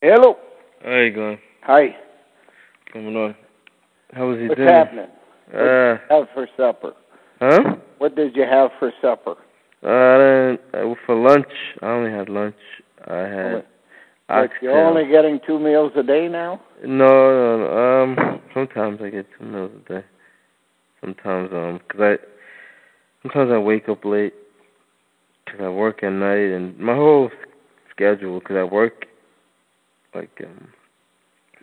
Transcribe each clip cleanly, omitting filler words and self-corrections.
Hello. Hey, Glenn. Hi. What's going on? How was your What's dinner? happening? What did you have for supper? Huh? What did you have for supper? For lunch, I only had lunch. I had Like you're only getting 2 meals a day now? No. Sometimes I get 2 meals a day. Sometimes, sometimes I wake up late because I work at night, and my whole schedule, because I work,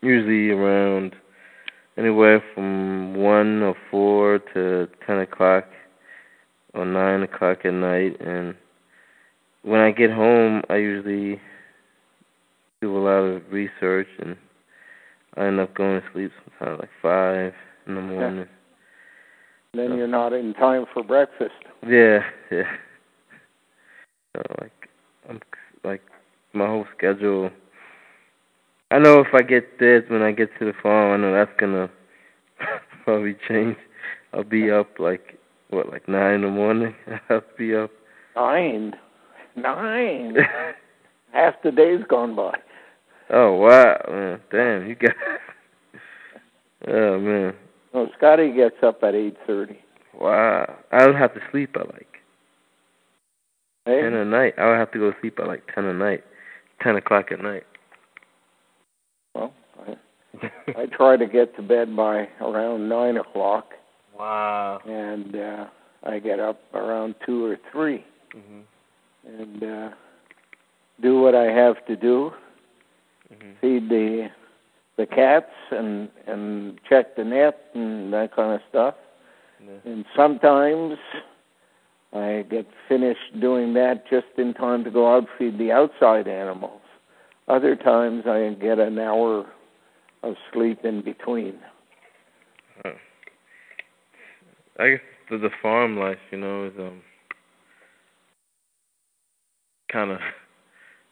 usually around anywhere from 1 or 4 to 10 o'clock or 9 o'clock at night, and when I get home, I usually do a lot of research, and I end up going to sleep sometimes like 5 in the morning. Then you're not in time for breakfast. Yeah. So, I'm my whole schedule. I know if I get this when I get to the farm, I know that's gonna probably change. I'll be up 9 in the morning. I'll be up. 9? Half the day's gone by. Oh wow, man! Damn, you got. Oh man. Well, Scotty gets up at 8:30. Wow, I would have to sleep at 10 Hey? at night. I would have to go to sleep at 10 at night, 10 o'clock at night. Well, I try to get to bed by around 9 o'clock. Wow. And I get up around 2 or 3. Mm-hmm. And do what I have to do. Mm-hmm. Feed the cats and check the net and that kind of stuff. Yeah. And sometimes I get finished doing that just in time to go out feed the outside animals. Other times I get an hour of sleep in between. I guess the farm life, is kind of,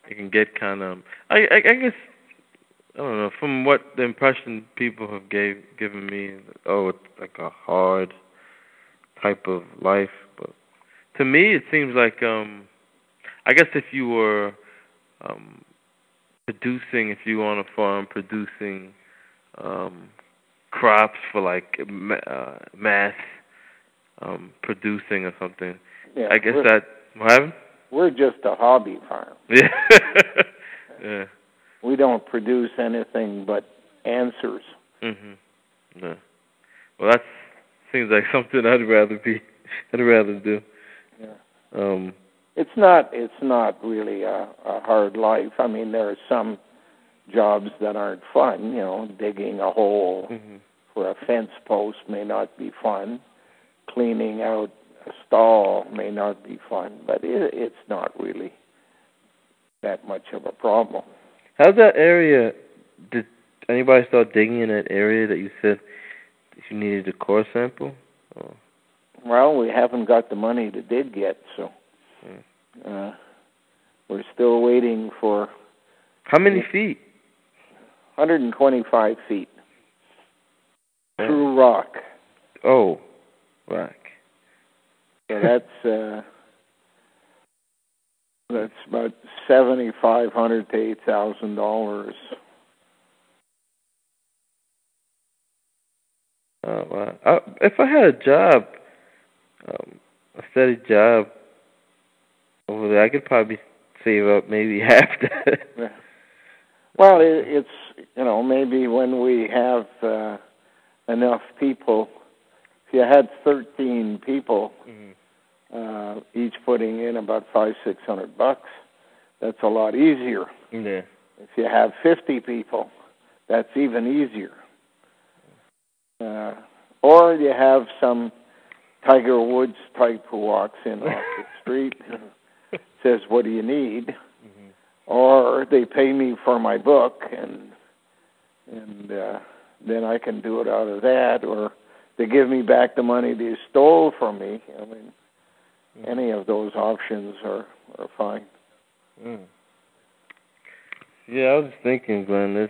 it can get kind of, I guess, I don't know, from what the impression people have given me, it's like a hard type of life, but to me it seems like, I guess if you were if you were on a farm producing crops for mass producing or something, yeah, I guess that, what happened? We're just a hobby farm. Yeah. Yeah. We don't produce anything but answers. Mhm. Yeah. Well, that seems like something I'd rather do. Yeah. It's not really a hard life. I mean, there are some jobs that aren't fun. Digging a hole for a fence post may not be fun. Cleaning out a stall may not be fun, but it's not really that much of a problem. How's that area? Did anybody start digging in that area that you said you needed a core sample? Or? Well, we haven't got the money to dig yet, so we're still waiting for... How many feet? 125 feet. Through rock. Oh, rock. So that's about $7,500 to $8,000. Oh wow! If I had a job, a steady job over there, I could probably save up maybe half that. Yeah. Well, it's maybe when we have enough people. If you had 13 people, each putting in about $500-600, that's a lot easier. Yeah. If you have 50 people, that's even easier. Or you have some Tiger Woods type who walks in off the street and says, "What do you need?" Mm-hmm. Or they pay me for my book, and then I can do it out of that. Or they give me back the money they stole from me. I mean, any of those options are fine. Mm. Yeah, I was just thinking, Glenn,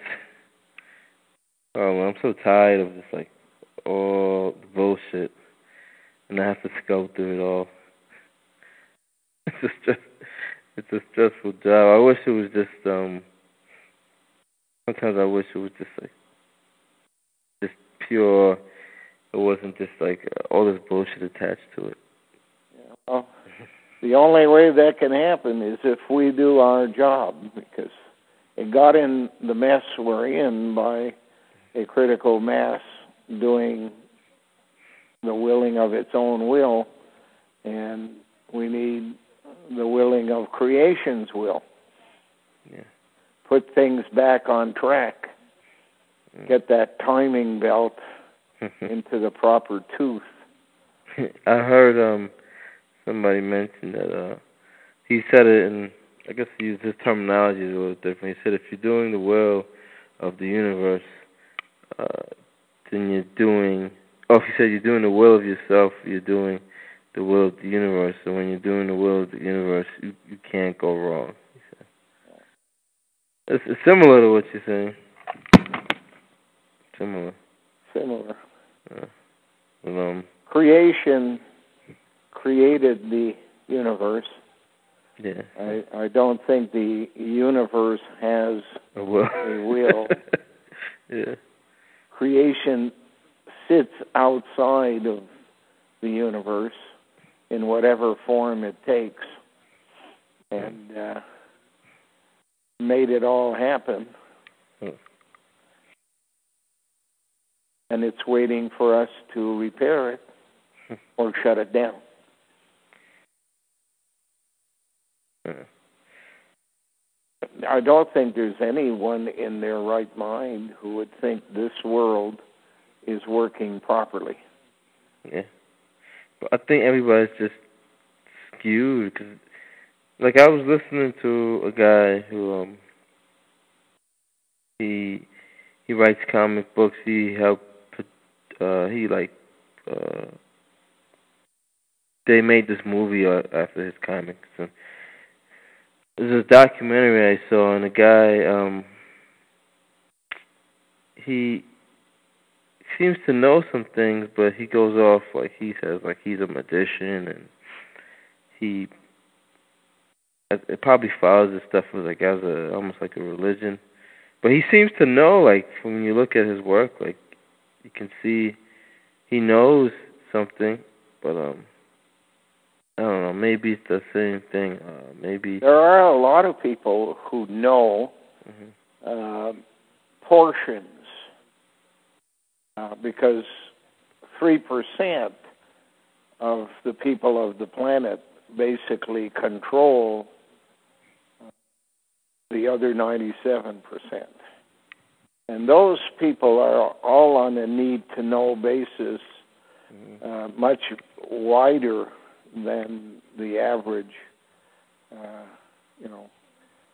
I'm so tired of this, all the bullshit, and I have to scope through it all. It's a stressful job. I wish it was just, sometimes I wish it was just pure. It wasn't just like all this bullshit attached to it. Yeah, well, the only way that can happen is if we do our job, because it got in the mess we're in by a critical mass doing the willing of its own will, and we need the willing of creation's will. Yeah. Put things back on track. Get that timing belt into the proper tooth. I heard somebody mention that he said it, and I guess he used his terminology a little different. He said if you're doing the will of the universe, then you're doing. Oh, if you said you're doing the will of yourself, you're doing the will of the universe. So when you're doing the will of the universe, you can't go wrong. He said. It's similar to what you're saying. Similar. Creation created the universe. Yeah. I don't think the universe has a will. Yeah. Creation sits outside of the universe in whatever form it takes, and made it all happen. And it's waiting for us to repair it or shut it down. I don't think there's anyone in their right mind who would think this world is working properly. Yeah. But I think everybody's just skewed. Cause, like, I was listening to a guy who, he writes comic books. He helped, they made this movie after his comics. And there's a documentary I saw, and the guy, he seems to know some things, but he goes off, like he says, like he's a magician, and it probably follows this stuff as almost like a religion. But he seems to know, like, when you look at his work, like, you can see he knows something, but I don't know, maybe it's the same thing. Maybe there are a lot of people who know portions, because 3% of the people of the planet basically control the other 97%. And those people are all on a need-to-know basis, much wider than the average,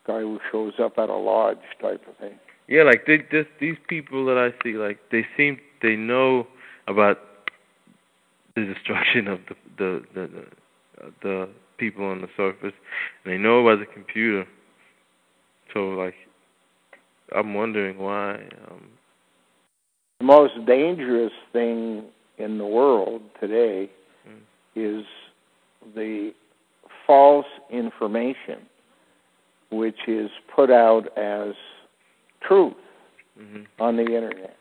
guy who shows up at a lodge type of thing. Yeah, like these people that I see, like they know about the destruction of the people on the surface, and they know about the computer. So, like, I'm wondering why. The most dangerous thing in the world today is the false information, which is put out as truth on the internet.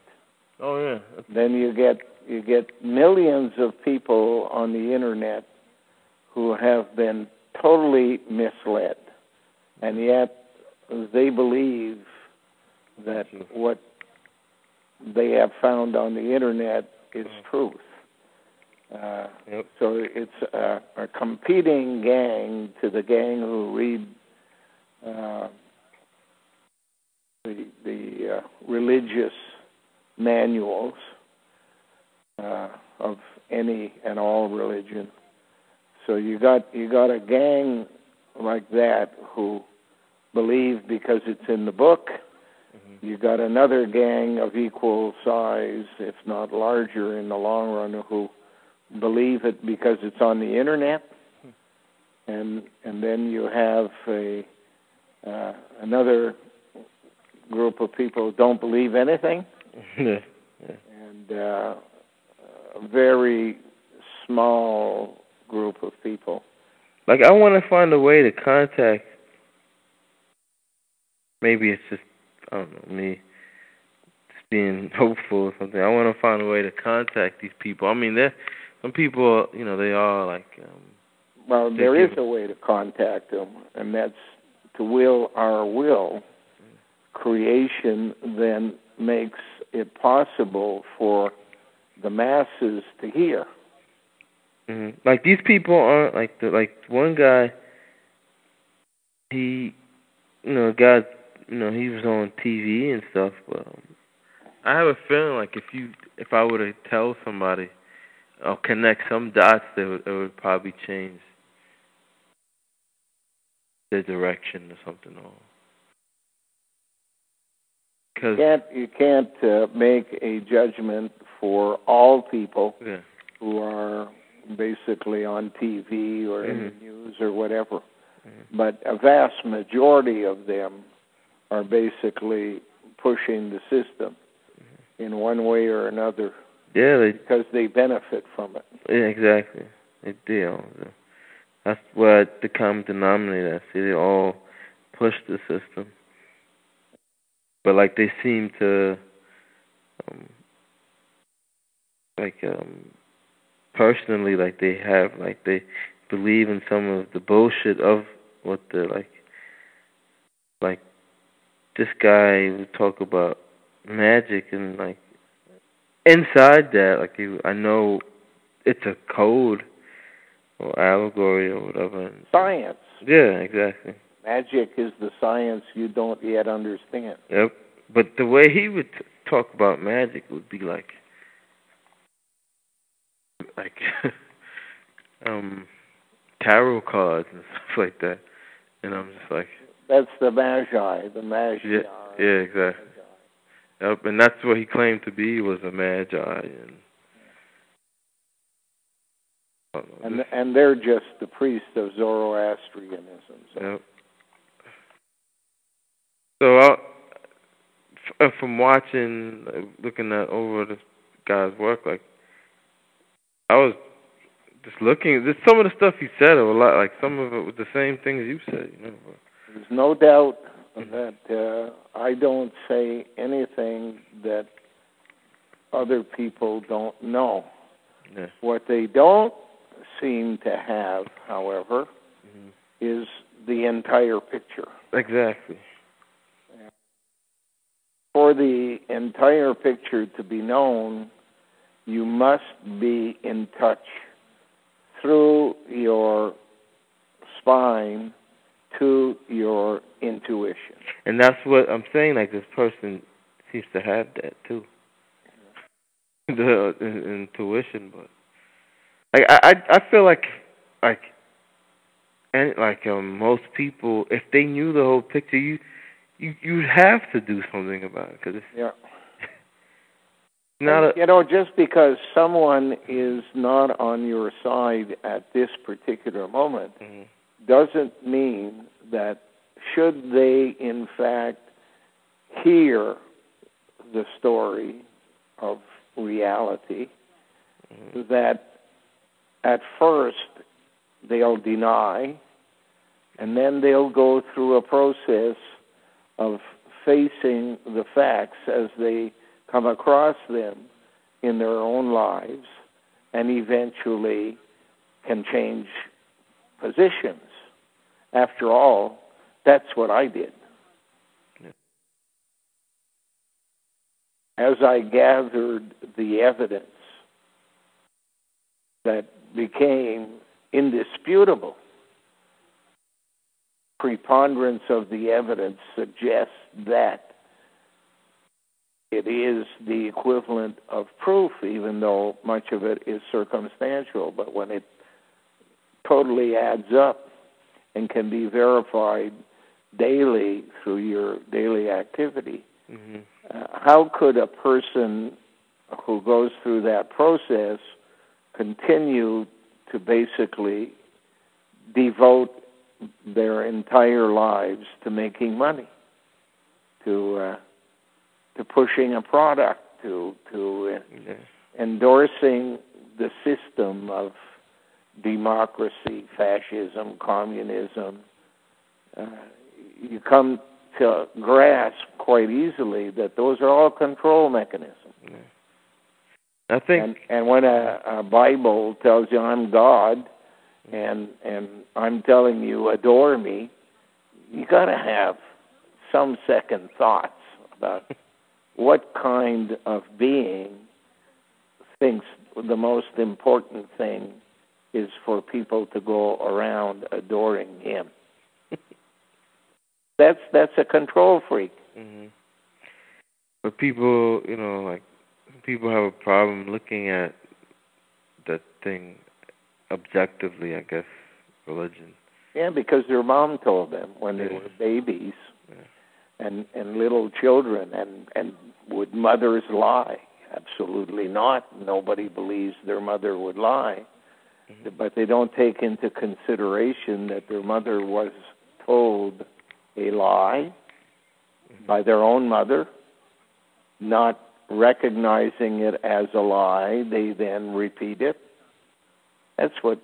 Oh yeah. Then you get millions of people on the internet who have been totally misled, and yet they believe that what they have found on the internet is truth. So it's a competing gang to the gang who read the religious manuals of any and all religion. So you got a gang like that who believe because it's in the book. You got another gang of equal size, if not larger in the long run, who believe it because it's on the internet, and then you have another group of people who don't believe anything, and a very small group of people. Like, I want to find a way to contact. Maybe it's just I don't know, me just being hopeful or something. I want to find a way to contact these people. I mean, some people, you know, they are like. Well, there is a way to contact them, and that's to will our will. Creation then makes it possible for the masses to hear. Mm-hmm. Like these people aren't like one guy. He, he was on TV and stuff. But I have a feeling like if I were to tell somebody or connect some dots, it would probably change their direction or something. You can't make a judgment for all people who are basically on TV or in the news or whatever. But a vast majority of them are basically pushing the system in one way or another. Yeah, because they benefit from it. Yeah, exactly. They do. That's what the common denominator is. See, they all push the system. But like they seem to personally, like they believe in some of the bullshit of what the like this guy would talk about magic, and like inside that, I know it's a code or allegory or whatever. Science. Yeah, exactly. Magic is the science you don't yet understand. Yep. But the way he would talk about magic would be like tarot cards and stuff like that. And I'm just like, that's the magi, the magi. Yeah, exactly. Yep, and that's what he claimed to be, was a magi, and they're just the priest of Zoroastrianism. Yep. So from watching, looking at over this guy's work, like I was just looking. Just some of the stuff he said, a lot, like some of it was the same things you said. You know. There's no doubt that I don't say anything that other people don't know. Yeah. What they don't seem to have, however, is the entire picture. Exactly. For the entire picture to be known, you must be in touch through your spine to your intuition. And that's what I'm saying, like this person seems to have that too. The intuition, but I feel like most people, if they knew the whole picture, you have to do something about it, because just because someone is not on your side at this particular moment doesn't mean that, should they in fact hear the story of reality, that at first they'll deny, and then they'll go through a process of facing the facts as they come across them in their own lives, and eventually can change positions. After all, that's what I did. As I gathered the evidence that became indisputable, preponderance of the evidence suggests that it is the equivalent of proof, even though much of it is circumstantial. But when it totally adds up and can be verified daily through your daily activity, how could a person who goes through that process continue to basically devote their entire lives to making money, to pushing a product, to endorsing the system of democracy, fascism, communism? You come to grasp quite easily that those are all control mechanisms. Yeah. I think, and when a Bible tells you I'm God, and I'm telling you adore me, you got to have some second thoughts about what kind of being thinks the most important thing is for people to go around adoring him. That's a control freak. Mm-hmm. But people, people have a problem looking at that thing objectively, I guess, religion. Yeah, because their mom told them when they were babies and little children, and would mothers lie? Absolutely not. Nobody believes their mother would lie. Mm-hmm. But they don't take into consideration that their mother was told a lie by their own mother, not recognizing it as a lie. They then repeat it. That's what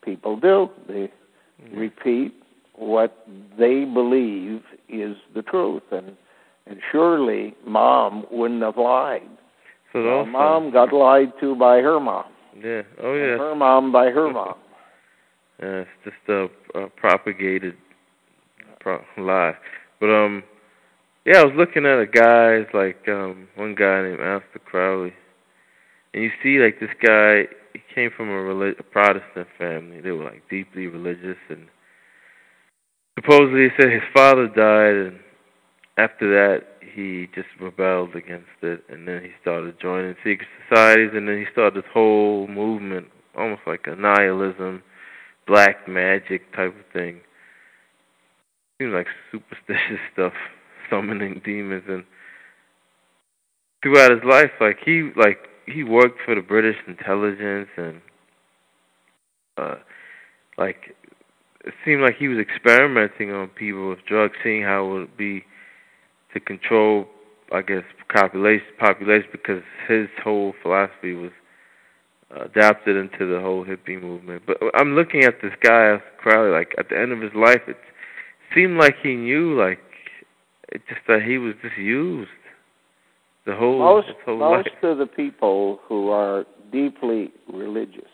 people do. They repeat what they believe is the truth. And surely mom wouldn't have lied. So mom got lied to by her mom. Yeah. Oh, yeah. And her mom by her mom. Yeah, it's just a propagated lie. But yeah, I was looking at a guy, like one guy named Aleister Crowley, and you see like this guy. He came from a Protestant family. They were like deeply religious, and supposedly he said his father died, and after that he just rebelled against it, and then he started joining secret societies, and then he started this whole movement, almost like a nihilism, black magic type of thing. Seems like superstitious stuff, summoning demons, and throughout his life, he worked for the British intelligence, and it seemed like he was experimenting on people with drugs, seeing how it would be to control, I guess, population, because his whole philosophy was adapted into the whole hippie movement. But I'm looking at this guy, Crowley, like at the end of his life, it seemed like he knew, like, it just that he was just used. The whole most life. of the people who are deeply religious,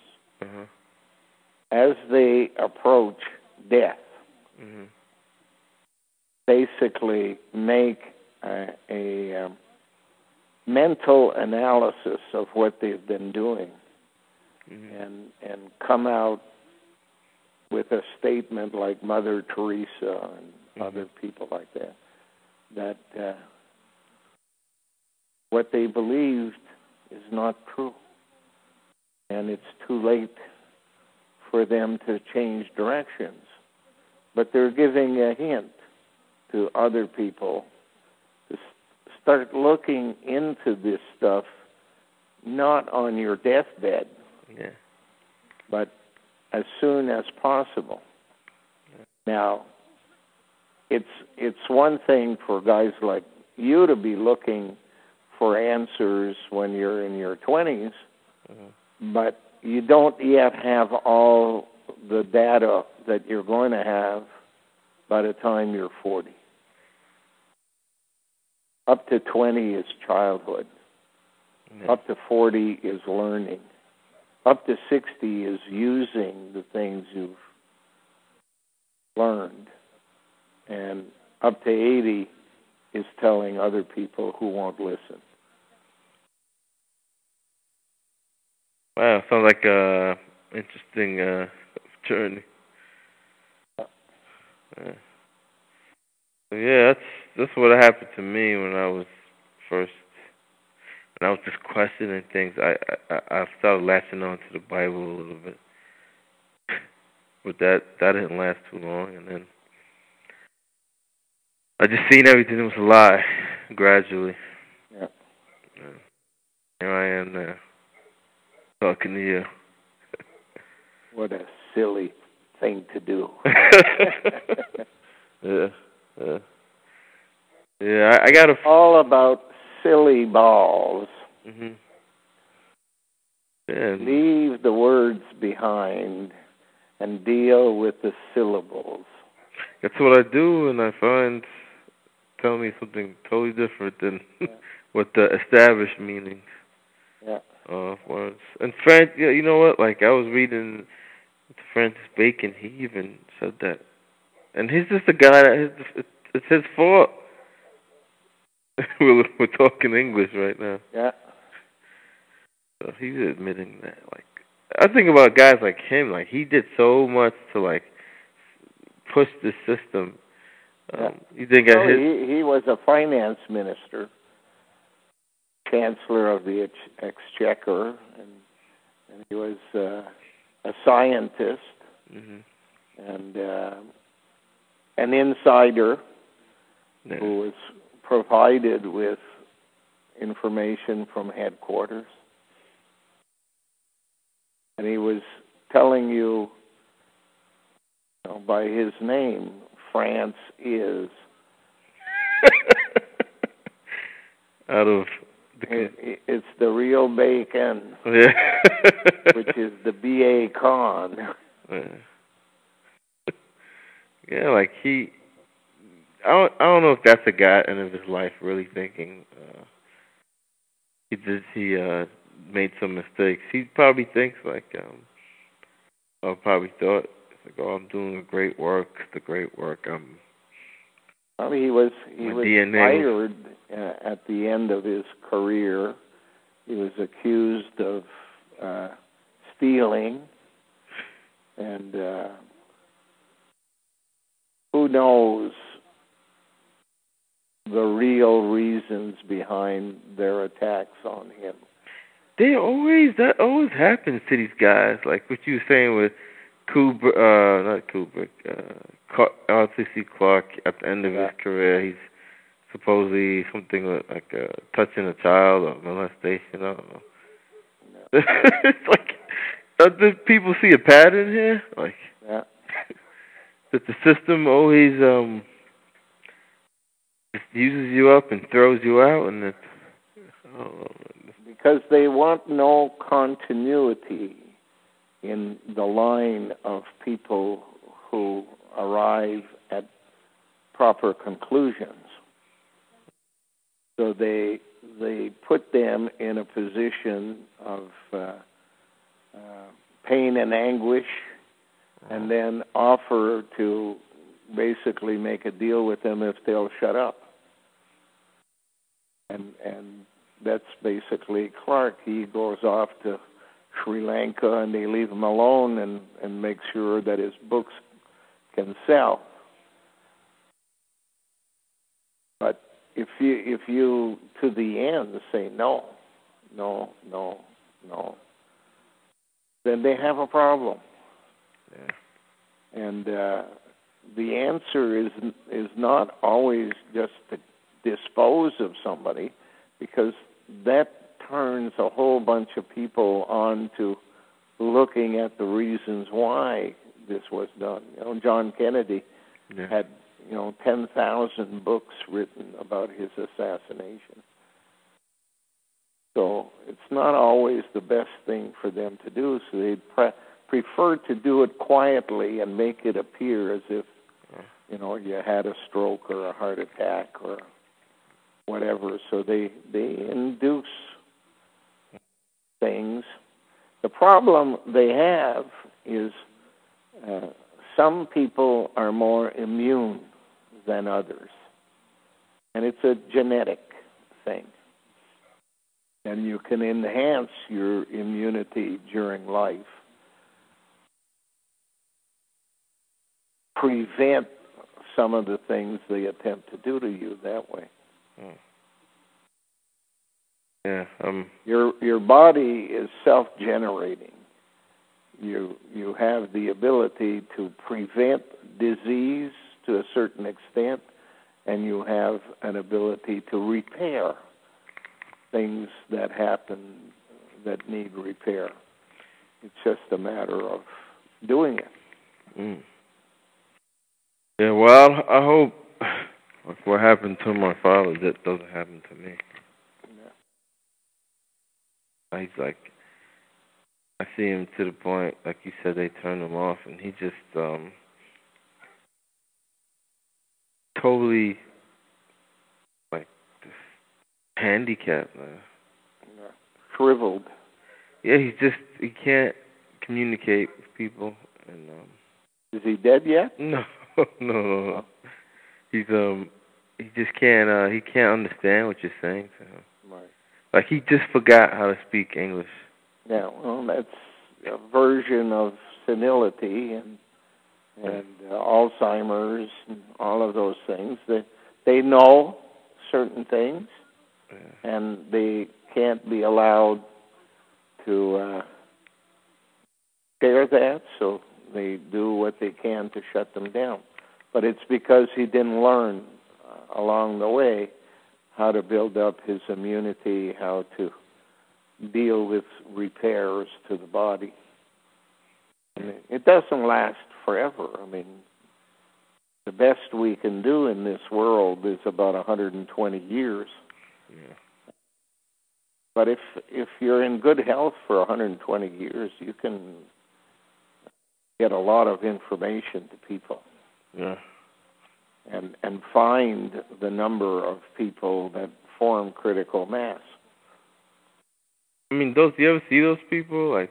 as they approach death, basically make a mental analysis of what they've been doing, and come out with a statement like Mother Teresa and other people like that what they believed is not true. And it's too late for them to change directions. But they're giving a hint to other people to start looking into this stuff, not on your deathbed, but as soon as possible. Now, it's one thing for guys like you to be looking for answers when you're in your 20s, but you don't yet have all the data that you're going to have by the time you're 40. Up to 20 is childhood. Up to 40 is learning. Up to 60 is using the things you've learned. And up to 80 is telling other people who won't listen. Wow, sounds like a interesting journey. Yeah, that's what happened to me when I was just questioning things. I started latching on to the Bible a little bit, but that didn't last too long, and then I just seen everything was a lie gradually. Yeah. Here I am now, talking to you. What a silly thing to do. Yeah. I got all about silly balls. Yeah. Leave the words behind and deal with the syllables. That's what I do, and I find telling me something totally different than what the established meaning was. And you know what? Like, I was reading Francis Bacon. He even said that. And he's just a guy that it's his fault. We're talking English right now. Yeah. So he's admitting that. Like, I think about guys like him. Like, he did so much to, like, push the system. You think he was a finance minister, chancellor of the exchequer, and he was a scientist and an insider who was provided with information from headquarters. And he was telling you, by his name, France is out of it's the real bacon, which is the B.A. con. Yeah, like I don't know if that's a guy at the end of his life really thinking he made some mistakes. He probably thinks like or probably thought like, oh, I'm doing great work. The great work. I mean, he was fired at the end of his career. He was accused of stealing, and who knows the real reasons behind their attacks on him. That always happens to these guys. Like what you were saying with Arthur C. Clarke at the end of his career, he's supposedly something like touching a child or molestation. I don't know. No. It's like, do people see a pattern here? Like, that the system always just uses you up and throws you out, and I don't know. Because they want no continuity in the line of people who arrive at proper conclusions. So they put them in a position of pain and anguish, and then offer to basically make a deal with them if they'll shut up. And that's basically Clark. He goes off to Sri Lanka, and they leave him alone and make sure that his books can sell. But if you to the end say no, then they have a problem. Yeah. And the answer is not always just to dispose of somebody, because that turns a whole bunch of people on to looking at the reasons why this was done. John Kennedy had 10,000 books written about his assassination. So it's not always the best thing for them to do. So they prefer to do it quietly and make it appear as if you had a stroke or a heart attack or whatever. So they induce things. The problem they have is some people are more immune than others, and it's a genetic thing. And you can enhance your immunity during life, prevent some of the things they attempt to do to you that way. Yeah. Your body is self-generating. You have the ability to prevent disease to a certain extent, and you have an ability to repair things that happen that need repair. It's just a matter of doing it. Yeah, well, I hope what happened to my father that doesn't happen to me. Yeah. He's like, I see him to the point, like you said, they turned him off, and he just totally handicapped. Shriveled. Yeah, he can't communicate with people. And is he dead yet? No, no. He just can't. He can't understand what you're saying to him. Right. Like he just forgot how to speak English. Yeah, well, that's a version of senility and Alzheimer's and all of those things. They know certain things, and they can't be allowed to share that, so they do what they can to shut them down. But it's because he didn't learn along the way how to build up his immunity, how to deal with repairs to the body. And it doesn't last forever. I mean, the best we can do in this world is about 120 years. Yeah. But if you're in good health for 120 years, you can get a lot of information to people. Yeah. And find the number of people that form critical mass. I mean, do you ever see those people like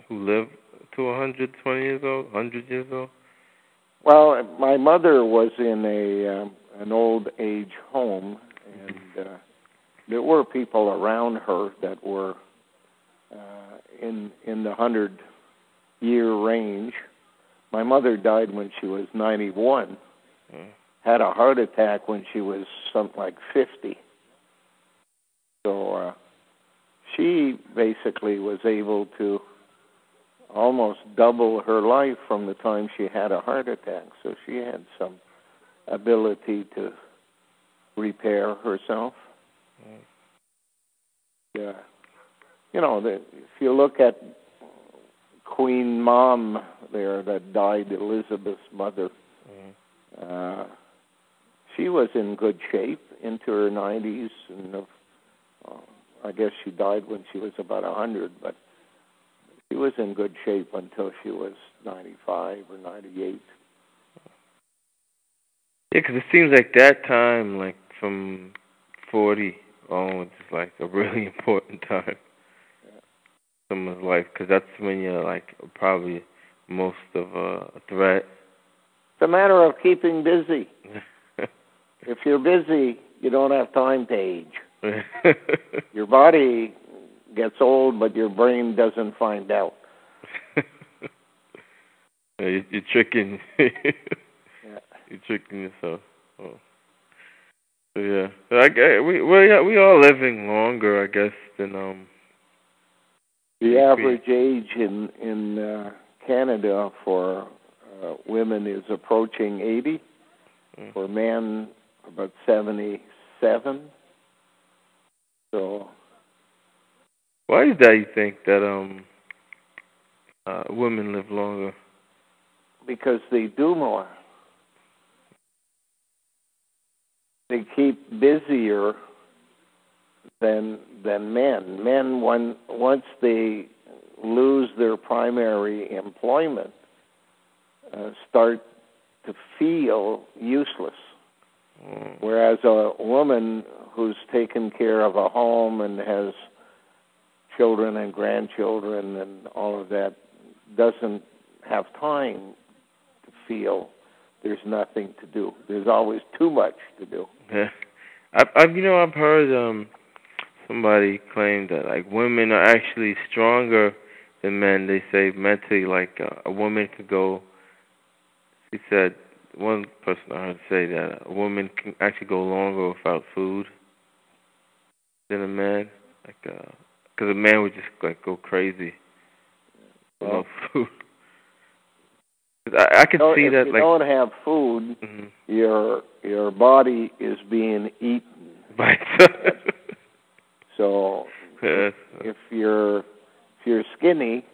who live to 120 years old, 100 years old? Well, my mother was in an old age home, and there were people around her that were in the 100-year range. My mother died when she was 91. Had a heart attack when she was something like 50. So she basically was able to almost double her life from the time she had a heart attack. So she had some ability to repair herself. Yeah. You know, if you look at Queen Mom there that died, Elizabeth's mother, she was in good shape into her 90s, and I guess she died when she was about 100, but she was in good shape until she was 95 or 98. Yeah, because it seems like that time, like from 40 onwards, is like a really important time in someone's life, because that's when you're like probably most of a threat. It's a matter of keeping busy. If you're busy, you don't have time to age. Your body gets old, but your brain doesn't find out. You're tricking. You're tricking yourself. Oh. So yeah, we all living longer, I guess, than the average age in Canada for women is approaching 80. For men, about 77. So, why is that, you think, that women live longer? Because they do more. They keep busier than men. Men, once they lose their primary employment, start to feel useless. Whereas a woman who's taken care of a home and has children and grandchildren and all of that doesn't have time to feel there's nothing to do. There's always too much to do. Yeah. I've heard somebody claim that like women are actually stronger than men. They say mentally, like a woman could go. He said, one person I heard say that a woman can actually go longer without food than a man, like, because a man would just like go crazy without food. I could see that. If you like, don't have food, your body is being eaten. Right. So if you're skinny,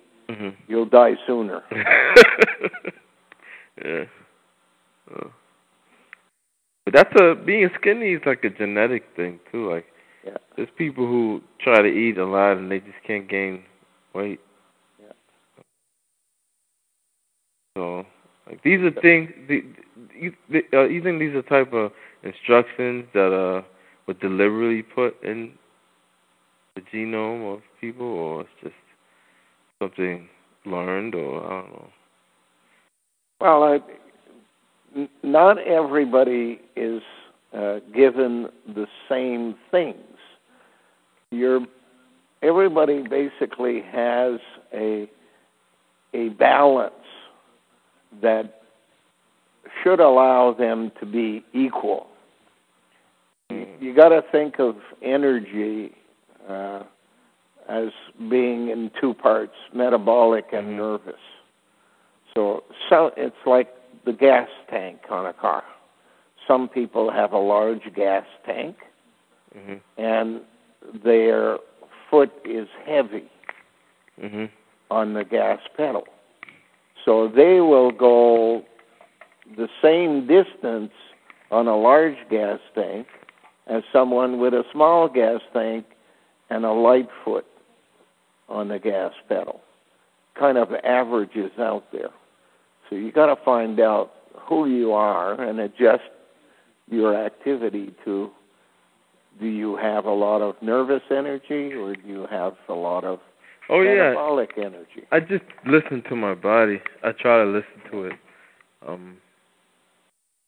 you'll die sooner. Yeah. But being skinny is like a genetic thing too. Like, there's people who try to eat a lot and they just can't gain weight. Yeah. So, like, these are things. You think these are type of instructions that were deliberately put in the genome of people, or it's just something learned, or I don't know. Well, not everybody is given the same things. Everybody basically has a balance that should allow them to be equal. You got to think of energy as being in two parts, metabolic and nervous. So it's like the gas tank on a car. Some people have a large gas tank, and their foot is heavy on the gas pedal. So they will go the same distance on a large gas tank as someone with a small gas tank and a light foot on the gas pedal. Kind of averages out there. So you got to find out who you are and adjust your activity to, do you have a lot of nervous energy or do you have a lot of metabolic energy? I just listen to my body. I try to listen to it.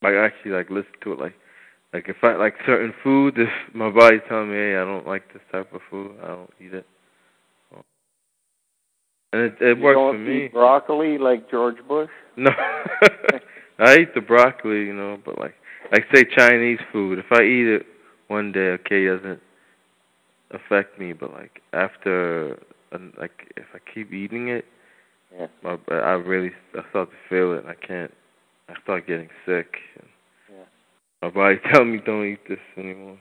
Listen to it like if I like certain food, if my body's telling me, hey, I don't like this type of food, I don't eat it. And it works for me. You don't eat broccoli like George Bush? No. I eat the broccoli, but like say Chinese food. If I eat it one day, okay, it doesn't affect me, but like after, if I keep eating it, I start to feel it. I start getting sick. My body tells me don't eat this anymore.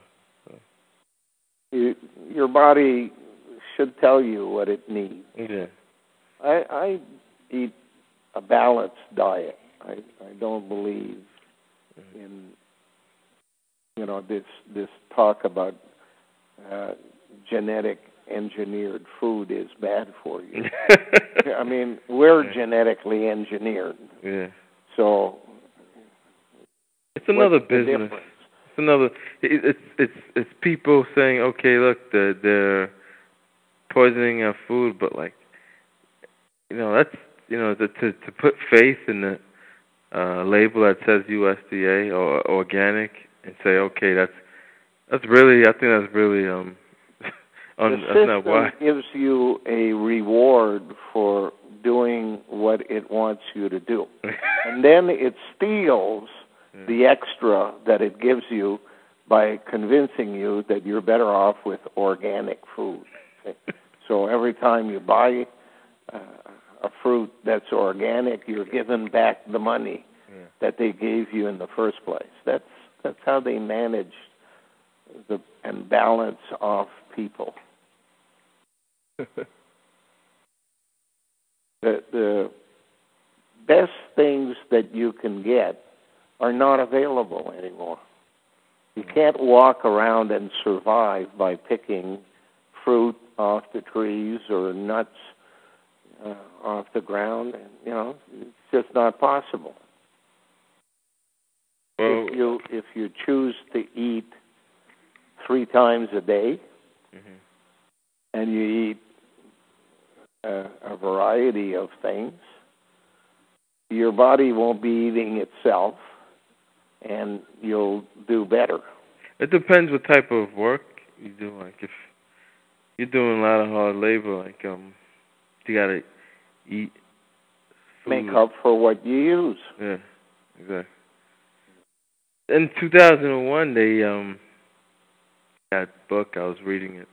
So. Your body should tell you what it needs. Yeah. I eat a balanced diet. I don't believe in this talk about genetic engineered food is bad for you. I mean, we're genetically engineered. Yeah. So it's another business. It's another. It's people saying, okay, look, they're poisoning our food, but like, that's to put faith in the label that says USDA or organic and say, okay, that's really, I think that's really the not why. system gives you a reward for doing what it wants you to do, and then it steals the extra that it gives you by convincing you that you're better off with organic food. So every time you buy a fruit that's organic, you're given back the money that they gave you in the first place. That's how they manage and balance off people. The best things that you can get are not available anymore. You can't walk around and survive by picking fruit off the trees or nuts off the ground. It's just not possible. Well, if you choose to eat 3 times a day, and you eat a variety of things, your body won't be eating itself, and you'll do better. It depends what type of work you do. Like if you're doing a lot of hard labor, like you gotta eat food. Make up for what you use. Yeah, exactly. In 2001, they that book I was reading it.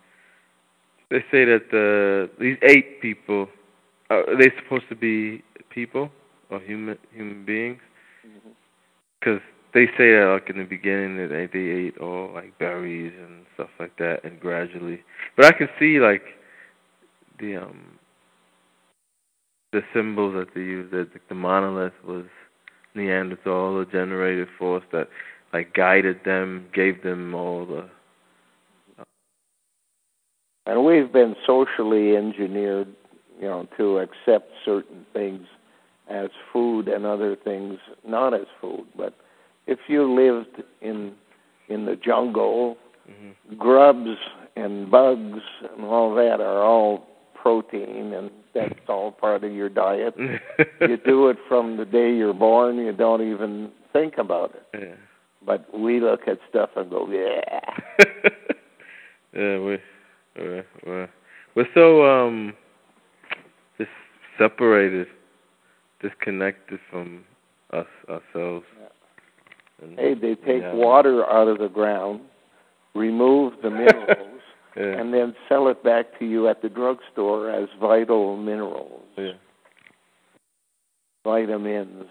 They say that these 8 people are they supposed to be people or human beings? Because they say that like in the beginning that they ate all like berries and stuff like that, and gradually. But I can see like the symbols that they used. That the monolith was Neanderthal, a generative force that like guided them, gave them all the. And we've been socially engineered, to accept certain things as food and other things not as food. But if you lived in the jungle grubs and bugs and all that are all protein, and that's all part of your diet. You do it from the day you're born. You don't even think about it. Yeah. But we look at stuff and go, yeah. Yeah, we're so just separated, disconnected from ourselves. Yeah. Hey, they take water out of the ground, remove the minerals, and then sell it back to you at the drugstore as vital minerals. Yeah. Vitamins.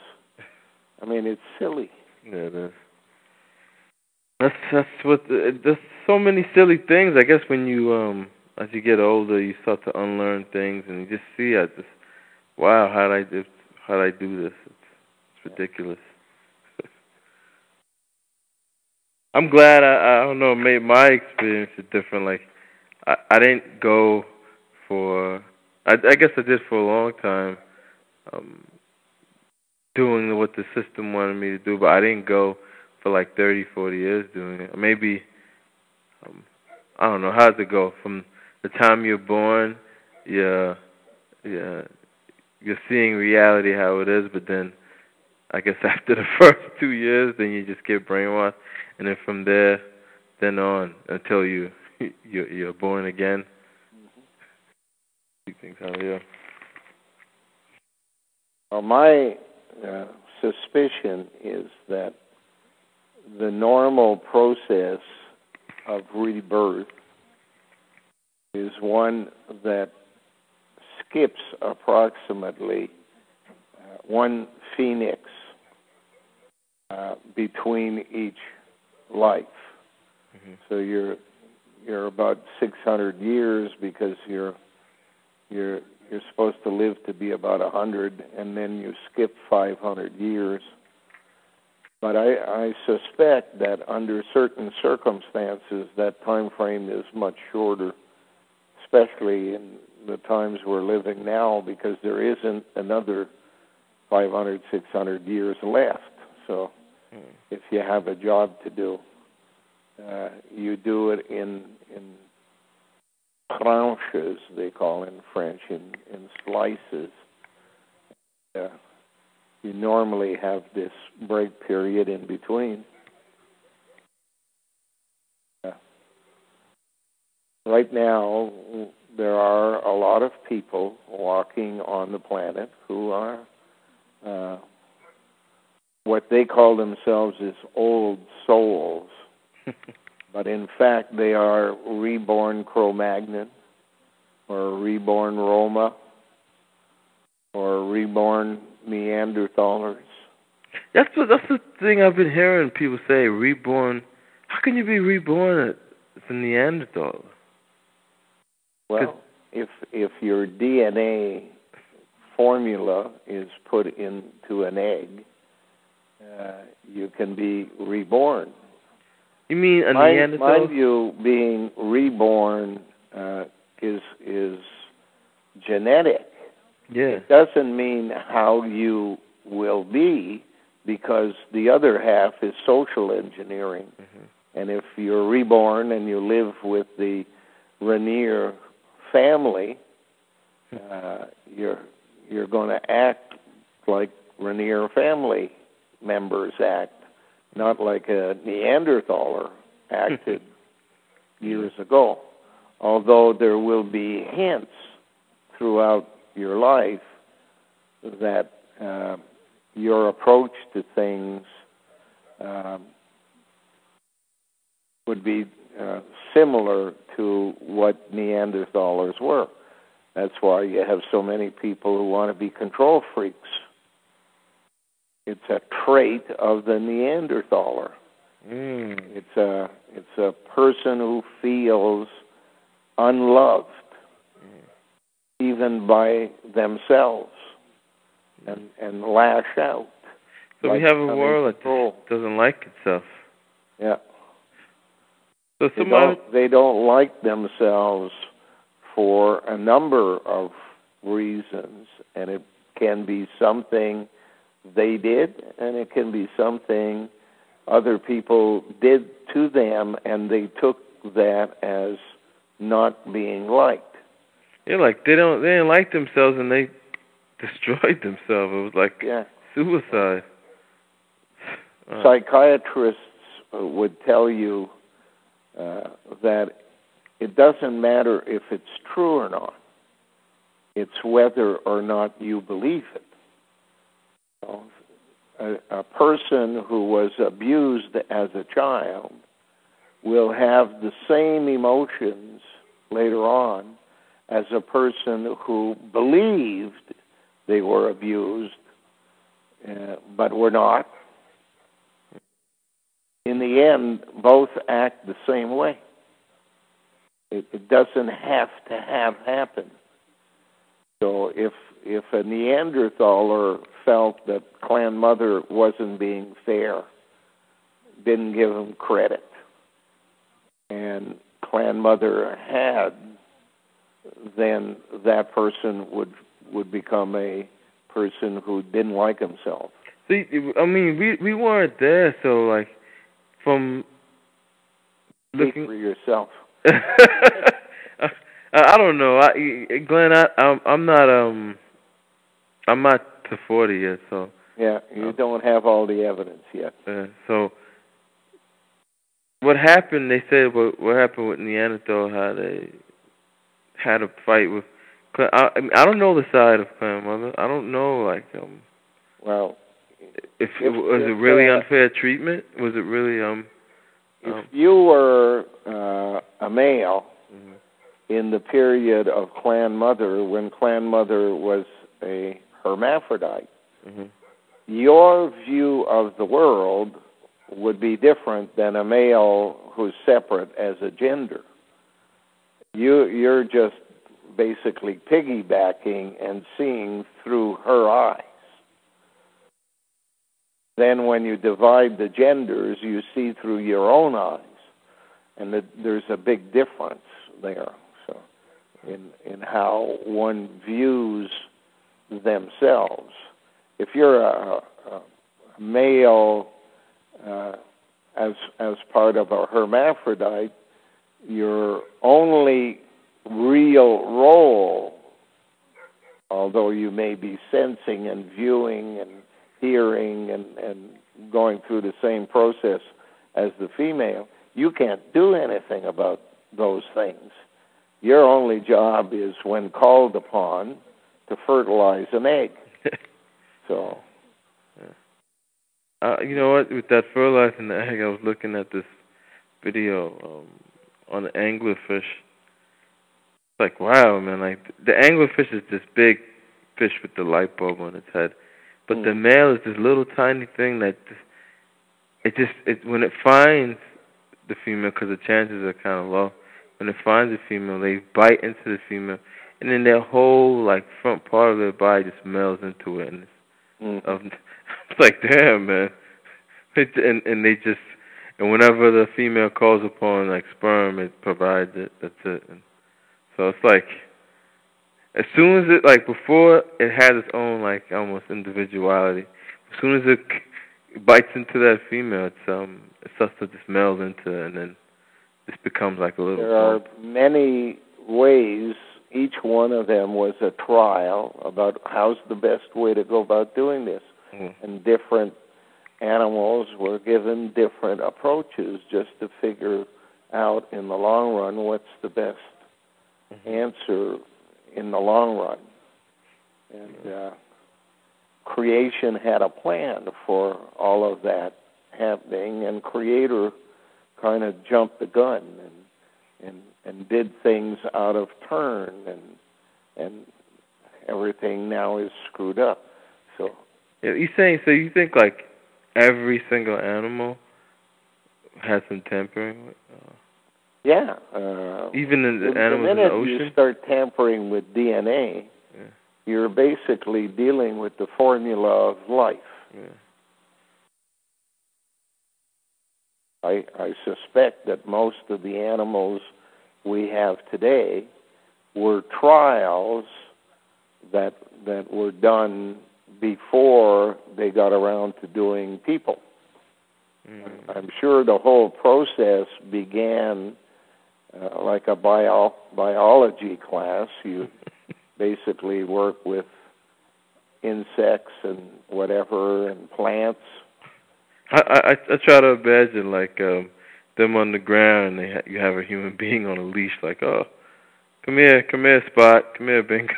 I mean, it's silly. Yeah, it is. That's what. There's so many silly things. I guess when you as you get older, you start to unlearn things, and you just see, wow, how'd I do this? It's ridiculous. I'm glad. I don't know. Maybe my experience is different. Like, I didn't go for. I guess I did for a long time, doing what the system wanted me to do, but I didn't go for like 30, 40 years doing it. Maybe, I don't know, how does it go? From the time you're born, you're seeing reality how it is, but then I guess after the first 2 years, then you just get brainwashed, and then from there, then on, until you're born again. You think how you? Well, my suspicion is that the normal process of rebirth is one that skips approximately one phoenix between each life. So you're about 600 years because you're supposed to live to be about 100, and then you skip 500 years. But I suspect that under certain circumstances, that time frame is much shorter, especially in the times we're living now, because there isn't another 500, 600 years left. So if you have a job to do, you do it in tranches, they call in French, in slices. You normally have this break period in between. Right now, there are a lot of people walking on the planet who are what they call themselves is old souls. But in fact, they are reborn Cro-Magnon, or reborn Roma, or reborn Neanderthalers. That's the thing I've been hearing people say. Reborn. How can you be reborn as a Neanderthal? Well, if your DNA formula is put into an egg, you can be reborn. You mean a Neanderthal? Mind you, being reborn is genetic. Yeah. It doesn't mean how you will be, because the other half is social engineering. And if you're reborn and you live with the Rainier family, you're going to act like Rainier family members act, not like a Neanderthaler acted years ago. Although there will be hints throughout your life that your approach to things would be similar to what Neanderthalers were. That's why you have so many people who want to be control freaks. It's a trait of the Neanderthaler. It's a person who feels unloved, even by themselves, and lash out. So we have a world that doesn't like itself. Yeah. So they don't like themselves for a number of reasons, and it can be something they did, and it can be something other people did to them, and they took that as not being liked. Yeah, like they didn't like themselves and they destroyed themselves. It was like suicide. Psychiatrists would tell you that it doesn't matter if it's true or not. It's whether or not you believe it. So, a person who was abused as a child will have the same emotions later on as a person who believed they were abused but were not. In the end, both act the same way. It doesn't have to have happened. So if a Neanderthaler felt that Clan Mother wasn't being fair, didn't give him credit, and Clan Mother had, then that person would become a person who didn't like himself. See, I mean, we weren't there, so like from looking. Speak for yourself. I don't know, Glenn. I'm not to 40 yet, so. Yeah, you don't have all the evidence yet. So, what happened? They said what happened with Neanderthal? How they had a fight with. I don't know the side of Clan Mother. I don't know, like. Well, was it really unfair treatment? Was it really If you were a male in the period of Clan Mother, when Clan Mother was a hermaphrodite, your view of the world would be different than a male who's separate as a gender. You're just basically piggybacking and seeing through her eyes. Then when you divide the genders, you see through your own eyes. And there's a big difference there. So in how one views themselves. If you're a male as part of a hermaphrodite, your only real role, although you may be sensing and viewing and hearing and going through the same process as the female, you can't do anything about those things. Your only job is, when called upon, to fertilize an egg. So, you know what? With that fertilizing the egg, I was looking at this video on the anglerfish. It's like, wow, man! Like the anglerfish is this big fish with the light bulb on its head, but the male is this little tiny thing that when it finds the female, because the chances are kind of low. When it finds a female, they bite into the female, and then their whole like front part of their body just melds into it, and it's like, damn, man. And they just, and whenever the female calls upon like sperm, it provides it. That's it. And so it's like, as soon as it, like before, it has its own like almost individuality. As soon as it bites into that female, it starts to just meld into it, and then this becomes like a little. There are many ways. Each one of them was a trial about how's the best way to go about doing this. And different animals were given different approaches just to figure out in the long run what's the best answer in the long run. And creation had a plan for all of that happening, and Creator kind of jumped the gun and did things out of turn, and everything now is screwed up. So you're saying, so you think like every single animal has some tampering with? Yeah. Even in the animals in the ocean? The minute you start tampering with DNA, you're basically dealing with the formula of life. I suspect that most of the animals we have today were trials that were done before they got around to doing people. I'm sure the whole process began like a biology class. You basically work with insects and whatever and plants. I try to imagine like them on the ground and you have a human being on a leash, like, oh, come here, Spot, come here, Bingo.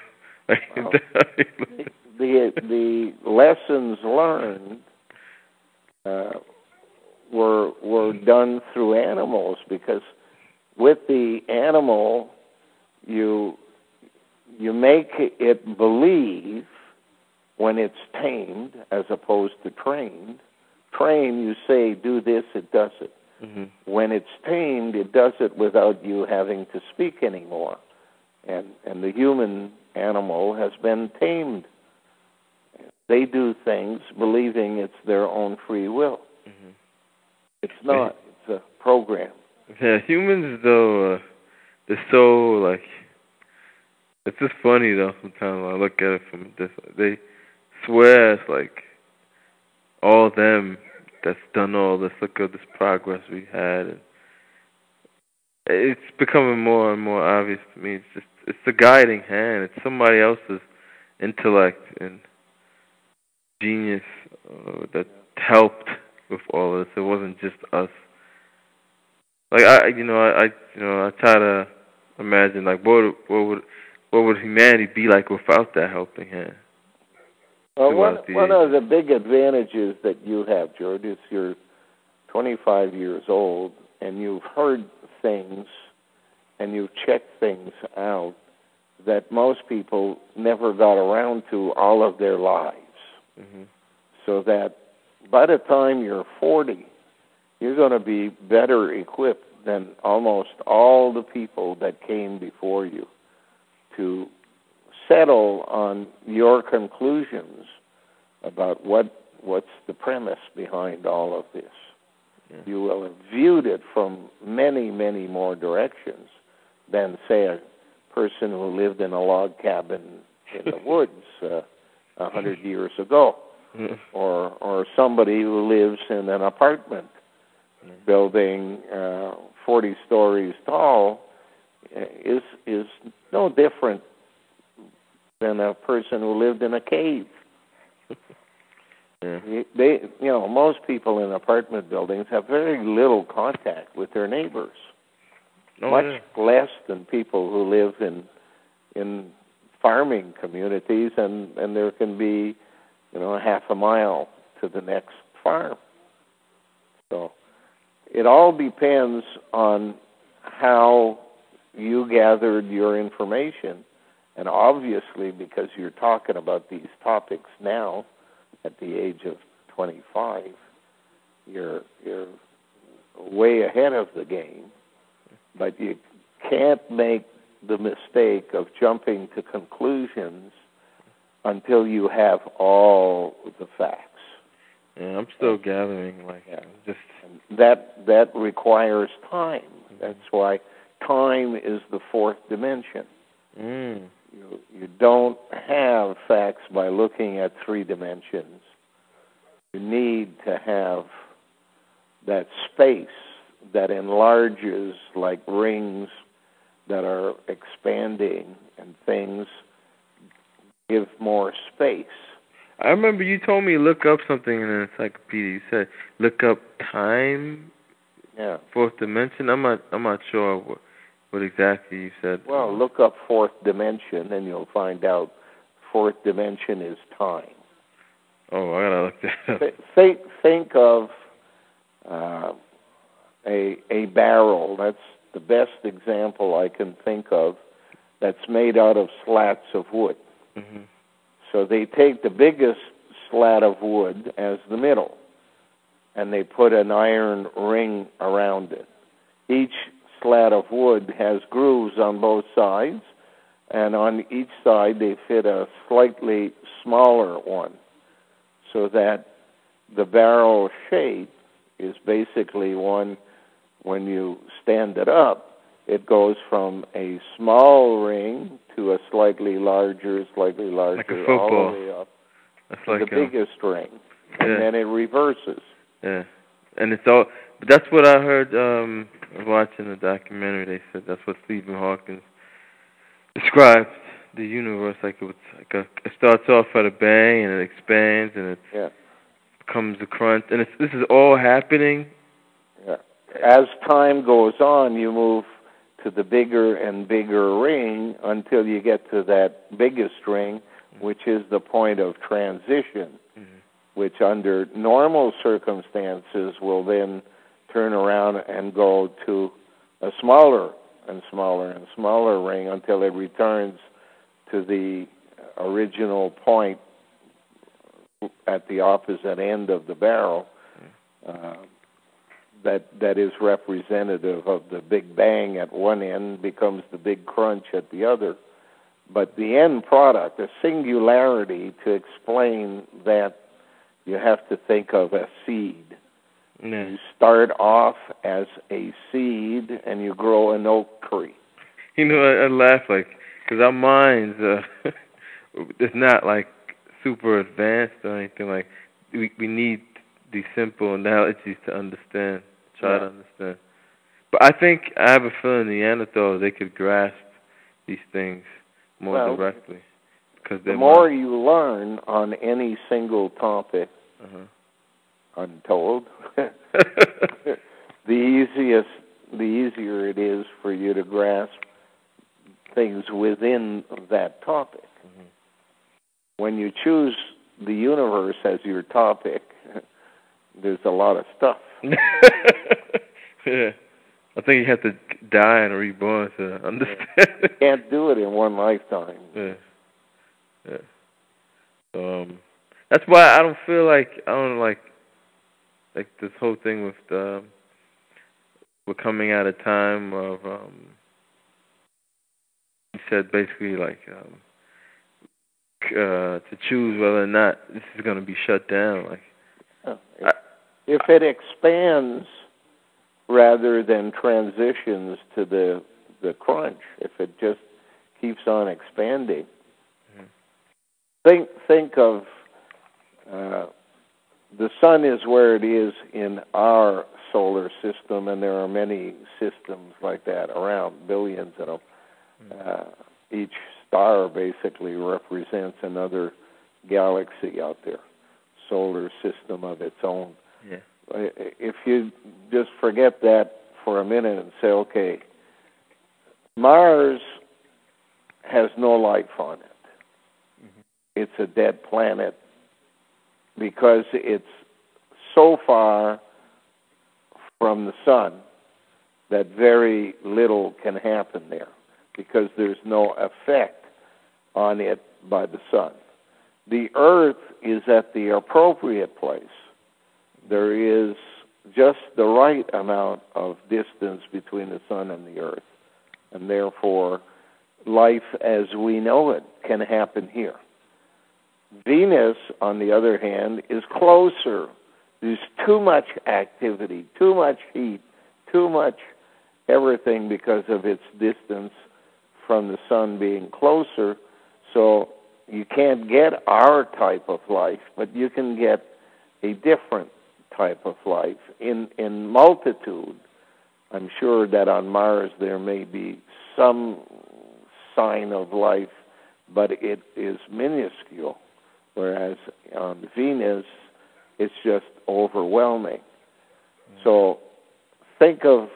The lessons learned were done through animals, because with the animal you make it believe when it's tamed as opposed to trained. Trained, you say, do this, it does it. Mm-hmm. When it's tamed, it does it without you having to speak anymore. And the human animal has been tamed. They do things believing it's their own free will. Mm-hmm. It's not. It's a program. Yeah, humans, though, they're so, like, it's just funny, though, sometimes when I look at it from this. They swear it's, like, all them that's done all this. Look at this progress we had. And it's becoming more and more obvious to me. It's the guiding hand. It's somebody else's intellect and genius that helped with all of this. It wasn't just us. Like I try to imagine, like, what would humanity be like without that helping hand? Well, one of the big advantages that you have, George, is you're 25 years old and you've heard things and you've checked things out that most people never got around to all of their lives. Mm-hmm. So that by the time you're 40, you're going to be better equipped than almost all the people that came before you to settle on your conclusions about what's the premise behind all of this. Yeah. You will have viewed it from many, many more directions than, say, a person who lived in a log cabin in the woods 100 years ago, or somebody who lives in an apartment building 40 stories tall is no different than a person who lived in a cave. Yeah. Most people in apartment buildings have very little contact with their neighbors. Much less than people who live in farming communities, and there can be, half a mile to the next farm. So it all depends on how you gathered your information. And obviously, because you're talking about these topics now, at the age of 25, you're way ahead of the game. But you can't make the mistake of jumping to conclusions until you have all the facts. Yeah, I'm still gathering. That requires time. That's why time is the fourth dimension. Mm. You don't have facts by looking at three dimensions. You need to have that space that enlarges, like rings that are expanding, and things give more space. I remember you told me look up something in an encyclopedia. You said look up time. Yeah. Fourth dimension. I'm not sure what exactly you said. Well, look up fourth dimension, and you'll find out fourth dimension is time. Oh, I gotta look that up. Think of a barrel. That's the best example I can think of. That's made out of slats of wood. Mm-hmm. So they take the biggest slat of wood as the middle, and they put an iron ring around it. Each slat of wood has grooves on both sides, and on each side they fit a slightly smaller one, so that the barrel shape is basically one, when you stand it up, it goes from a small ring to a slightly larger, like a football, all the way up to the biggest ring, and then it reverses. Yeah, and it's all but that's what I heard watching the documentary. They said that's what Stephen Hawking described the universe like. It starts off at a bang and it expands and it becomes a crunch, and this is all happening. Yeah. As time goes on, you move to the bigger and bigger ring until you get to that biggest ring, which is the point of transition, which under normal circumstances will then turn around and go to a smaller and smaller and smaller ring until it returns to the original point at the opposite end of the barrel that is representative of the Big Bang at one end becomes the big crunch at the other. But the end product, a singularity, to explain that, you have to think of a seed. Yeah. You start off as a seed and you grow an oak tree. You know, I laugh because our minds, it's not like super advanced or anything. Like we need these simple analogies to understand, try to understand. But I think I have a feeling Neanderthals, they could grasp these things more directly. The more you learn on any single topic, untold, the easier it is for you to grasp things within that topic. When you choose the universe as your topic, there's a lot of stuff. Yeah. I think you have to die and reborn to understand. You can't do it in one lifetime. Yeah. That's why I don't feel like this whole thing with we're coming at a time of you said basically to choose whether or not this is going to be shut down. If it expands rather than transitions to the crunch, if it just keeps on expanding, think of the sun is where it is in our solar system, and there are many systems like that around, billions of them. Each star basically represents another galaxy out there, solar system of its own. Yeah. If you just forget that for a minute and say, okay, Mars has no life on it. It's a dead planet because it's so far from the sun that very little can happen there because there's no effect on it by the sun. The Earth is at the appropriate place. There is just the right amount of distance between the sun and the Earth, and therefore life as we know it can happen here. Venus, on the other hand, is closer. There's too much activity, too much heat, too much everything because of its distance from the sun being closer. So you can't get our type of life, but you can get a different type of life in multitude. I'm sure that on Mars there may be some sign of life, but it is minuscule, whereas on Venus it's just overwhelming. So think of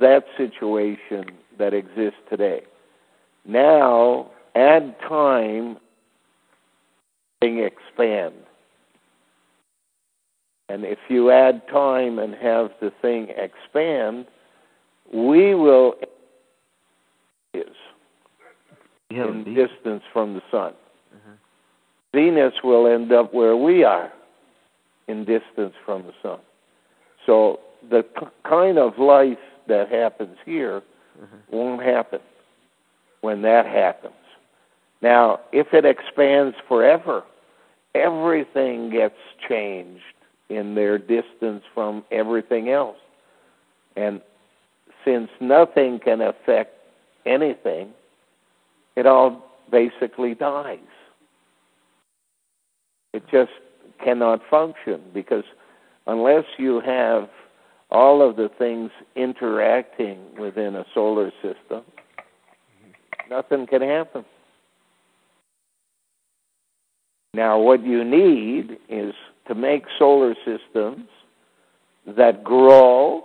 that situation that exists today. Now add time, thing expand. And if you add time and have the thing expand, we will in distance from the sun. Venus will end up where we are in distance from the sun. So the kind of life that happens here won't happen when that happens. Now, if it expands forever, everything gets changed in their distance from everything else. And since nothing can affect anything, it all basically dies. It just cannot function because unless you have all of the things interacting within a solar system, nothing can happen. Now, what you need is to make solar systems that grow,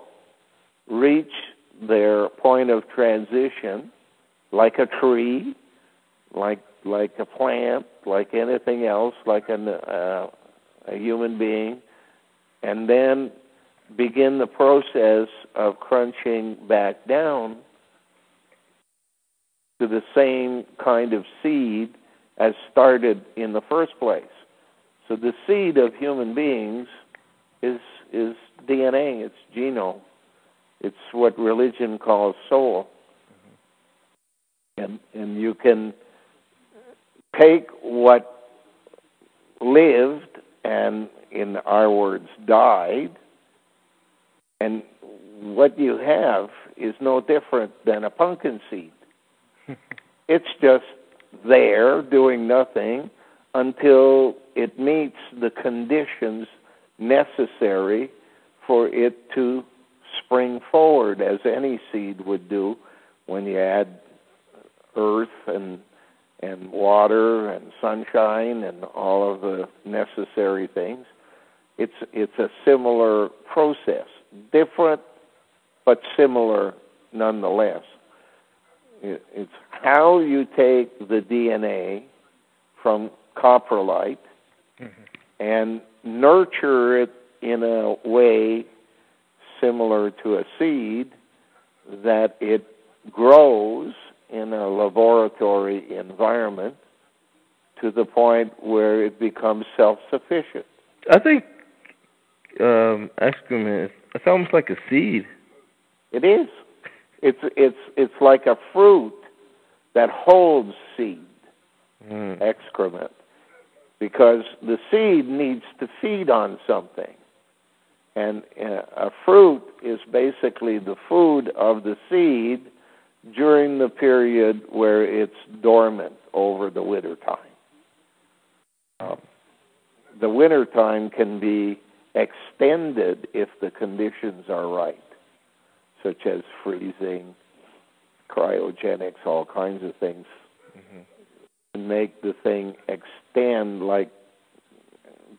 reach their point of transition, like a tree, like a plant, like anything else, like a human being, and then begin the process of crunching back down to the same kind of seed as started in the first place. So the seed of human beings is DNA, it's genome. It's what religion calls soul. And you can take what lived and, in our words, died, and what you have is no different than a pumpkin seed. It's just there doing nothing until it meets the conditions necessary for it to spring forward, as any seed would do when you add earth and water and sunshine and all of the necessary things. It's a similar process, different but similar nonetheless. It's how you take the DNA from coprolite and nurture it in a way similar to a seed that it grows in a laboratory environment to the point where it becomes self-sufficient. I think excrement, it's almost like a seed. It is. It's like a fruit that holds seed, excrement, because the seed needs to feed on something. And a fruit is basically the food of the seed during the period where it's dormant over the winter time. The winter time can be extended if the conditions are right, such as freezing, cryogenics, all kinds of things, and make the thing extend, like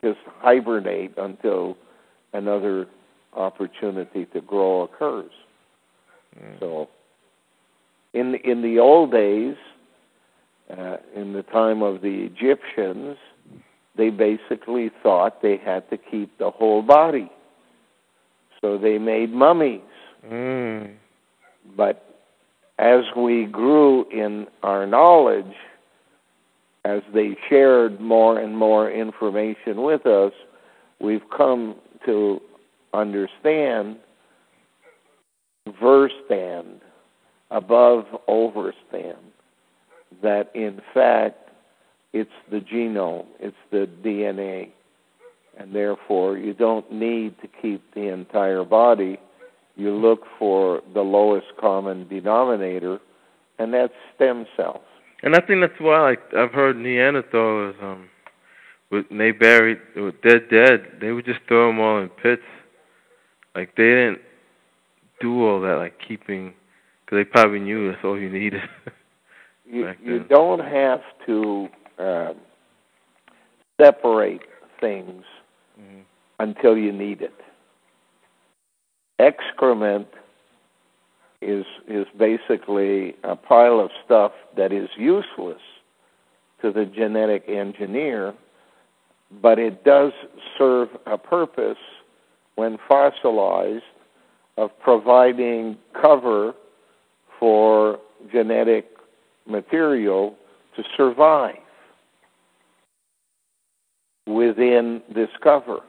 just hibernate until another opportunity to grow occurs. So in the old days, in the time of the Egyptians, they basically thought they had to keep the whole body. So they made mummies. But as we grew in our knowledge, as they shared more and more information with us, we've come to understand verstand, above overstand, that in fact it's the genome, it's the DNA, and therefore you don't need to keep the entire body. You look for the lowest common denominator, and that's stem cells. And I think that's why, like, I've heard Neanderthals, when they buried, dead, they would just throw them all in pits. Like, they didn't do all that, like, keeping, because they probably knew that's all you needed. You don't have to separate things until you need it. Excrement is basically a pile of stuff that is useless to the genetic engineer, but it does serve a purpose when fossilized of providing cover for genetic material to survive within this cover.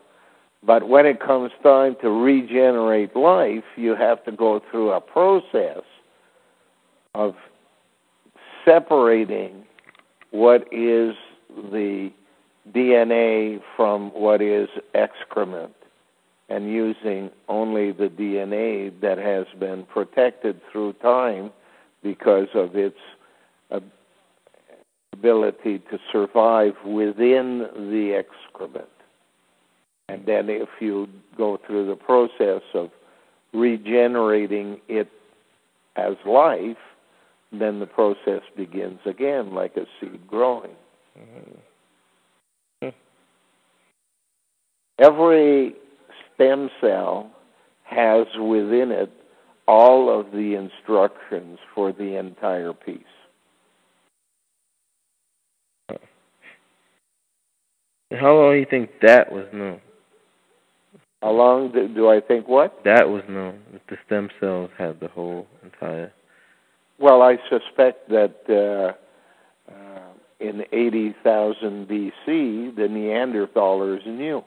But when it comes time to regenerate life, you have to go through a process of separating what is the DNA from what is excrement, and using only the DNA that has been protected through time because of its ability to survive within the excrement. And then if you go through the process of regenerating it as life, then the process begins again, like a seed growing. Every stem cell has within it all of the instructions for the entire piece. How long do you think that was known? How long do I think what? That was known, that the stem cells had the whole entire... Well, I suspect that in 80,000 B.C., the Neanderthalers knew.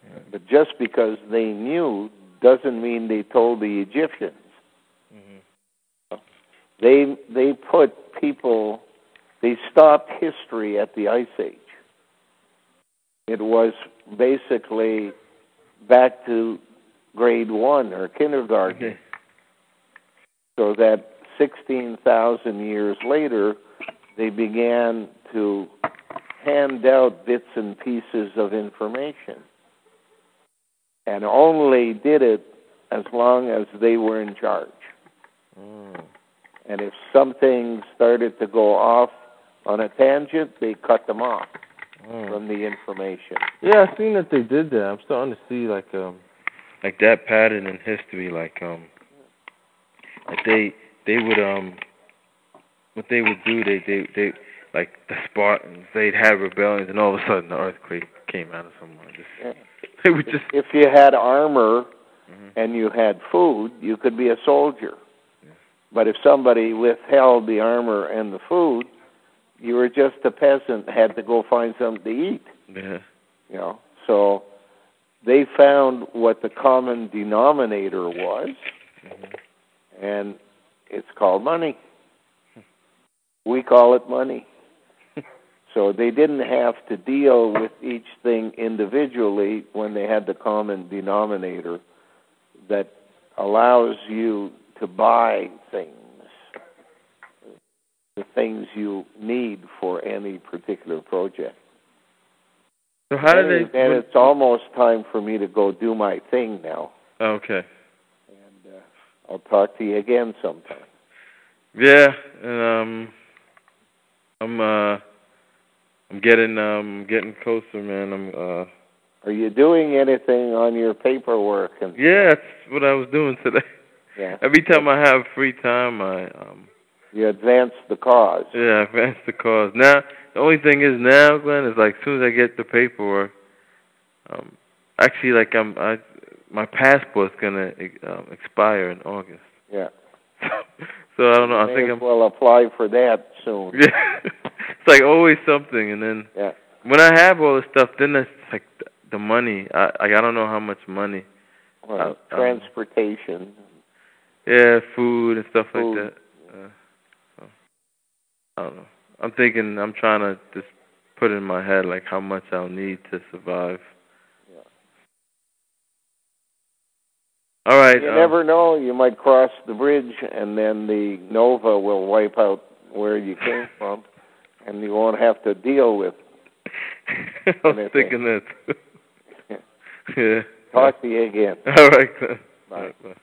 Yeah. But just because they knew doesn't mean they told the Egyptians. Mm-hmm. They put people... They stopped history at the Ice Age. It was basically back to grade 1 or kindergarten. Okay. So that 16,000 years later, they began to hand out bits and pieces of information, and only did it as long as they were in charge. Mm. And if something started to go off on a tangent, they cut them off from the information. Yeah, I've seen that they did that. I'm starting to see like that pattern in history, like they would what they would do, they like the Spartans, they'd have rebellions, and all of a sudden the earthquake came out of somewhere. They would just... If you had armor and you had food, you could be a soldier. Yeah. But if somebody withheld the armor and the food, you were just a peasant, had to go find something to eat. Yeah. You know, so they found what the common denominator was, and it's called money. We call it money. So they didn't have to deal with each thing individually when they had the common denominator that allows you to buy things, the things you need for any particular project. So how do they... And it's almost time for me to go do my thing now. Okay. And I'll talk to you again sometime. Yeah, and I'm getting closer, man. Are you doing anything on your paperwork? Yeah, that's what I was doing today. Yeah. Every time I have free time, you advance the cause. Yeah, advance the cause. Now, the only thing is now, Glenn, is like as soon as I get the paperwork, actually, like my passport's gonna expire in August. Yeah. So I don't know. I think I'm... Well, apply for that soon. Yeah. It's like always something, and then when I have all this stuff, then it's like the money. I don't know how much money. Well, transportation. Yeah, food and stuff like that. So, I don't know. I'm trying to just put in my head like how much I'll need to survive. Yeah. All right. You never know. You might cross the bridge, and then the Nova will wipe out where you came from, and you won't have to deal with I was thinking that. Yeah. Talk to you again. All right. Bye. Bye.